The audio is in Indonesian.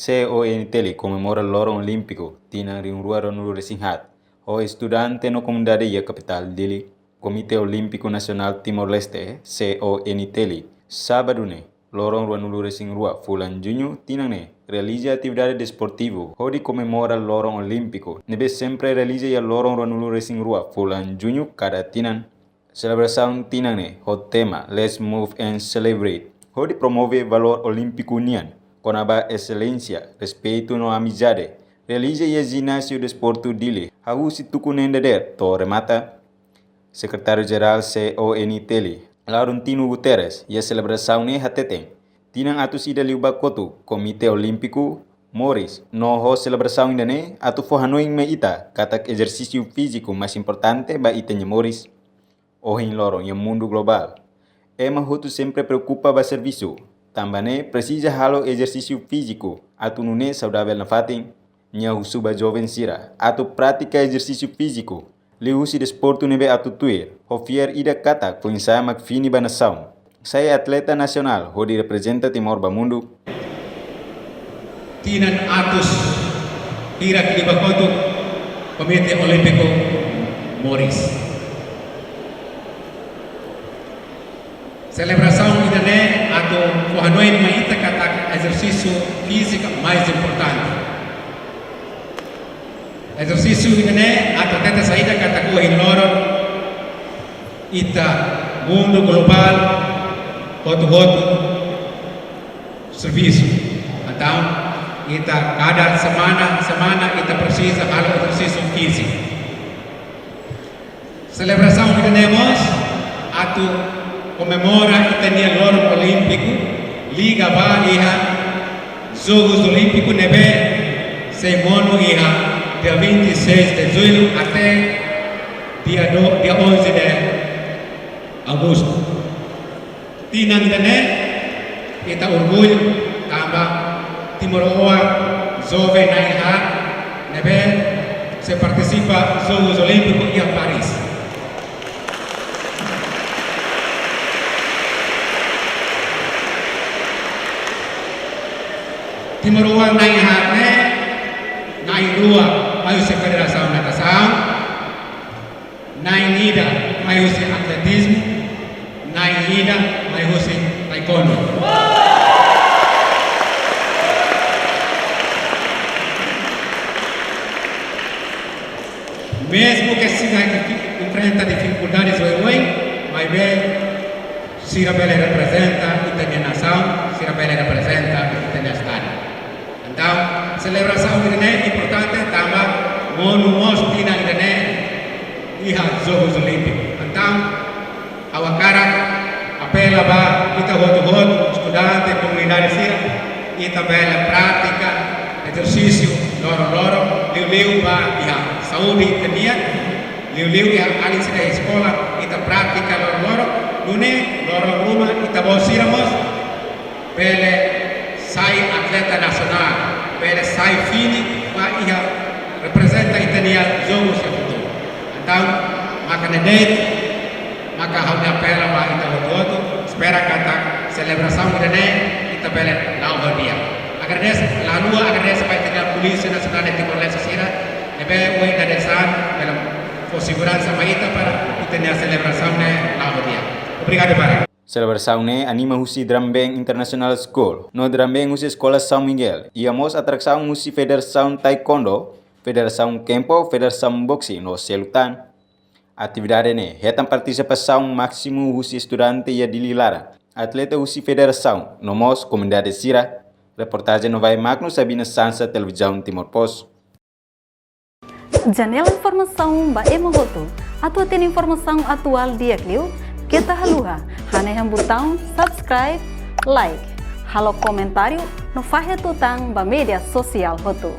CONTL comemora o lorong olímpico tina rinrua no Resinghat. O estudante no comunidade e a capital dele, Comité Olímpico Nacional Timor-Leste, CONTL, sábado ne, lorong rua no Resingrua, fulan junho, tina ne, realiza atividade desportivo, onde comemora o lorong olímpico. Nebe sempre realiza o lorong rua no Resingrua, fulan junho, cada tinan. Celebração tina ne, o tema Let's Move and Celebrate, onde promove valor olímpico união. Com a excelência, respeito no amizade, realiza o ginásio de esporte dele, a usi tucunendader, to remata. Secretário-Geral CONTL, Laurentino Guterres, e a celebração ne hateteng. Tinang atus ida liuba kotu, Komite Olímpico, Morris, no ho celebração ainda ne, atu fohanoing me ita, katak exercício físico mais importante ba itanya Morris. Ohin lorong yang mundo global. Ema hotu sempre preocupa ba serviço. Também precisa halo exercício físico, atu nune saudável na fatin, nya husuba jovem sira, atu prática exercício físico, liusi desporto nebe atu tuir, hofier ida kata foi saya magfini ba nação. Saya atleta nasional, hodi representa Timor ba mundo. Tinan atus hira kilibakotu Komite Olimpiko Morris. Celebração idane atau Wahanoin maita kata exercício físico mais importante. Exercício idane atau teta saída kata kuhin loro ita mundo global hotu serviço. Então ita cada semana ita precisa halo exercício físico. Celebração idane mos atau comemora itania lorong olímpico, liga ba iha, Jogos Olímpicos nebe semono iha, dia 26 de julho até dia 11 de agosto. Tinang dene, kita orgulho, tambah Timor Oa, jovem na iha, nebe se participa Jogos Olímpicos iha Paris. Timor Uang naik hatne, naik dua, mayu se federação natação, naik nida, mayu se atletismo, naik nida, mayu se taekwondo. Mesmo que se enfrenta dificuldades hoje, mas bem, Sirabele representa Itania nação, Sirabele representa Itania estado. Então, celebração ini importante tambah monument tina ini iha Jogos Olímpicos. Então, awakara apela ba kita hot estudante comunidade sira kita bela prática exercício loro liu ba iha saúde tenia liu iha ali sira sekolah kita prática loro lune loro rumah kita bosiramos bele sai atleta nasional, pela sai fini, pa ia representa Itania Jogos yang futuro. Então, maka nedeit, maka hanya pela pa ita hoto, espera kata celebração dene kita bela lau dia. Agar des lalu agar des sampai tidak polisi nasional di Timor-Leste sira, nebe oi da desan dalam segurança maita para Itania celebração ne lau dia. Obrigado para. Celebração ne anima husi Drum Band International School. No Drum Band husi Escola São Miguel. Iamos atração husi Federação Taekwondo, Federação Kempo, Federação Boxing no Selutan. Atividade ne retam participação máximo husi estudante e dililara. Atleta husi Federação, nomos Comunidade Sira. Reportagem no vai Magno Sabina Sansa Televisão Timor Post. Janela informação ba emohoto. Atau tem informação atual dia kliu. Kita haluha, hane botão subscribe, like, halo comentário no fahe tutang ba media sosial hotu.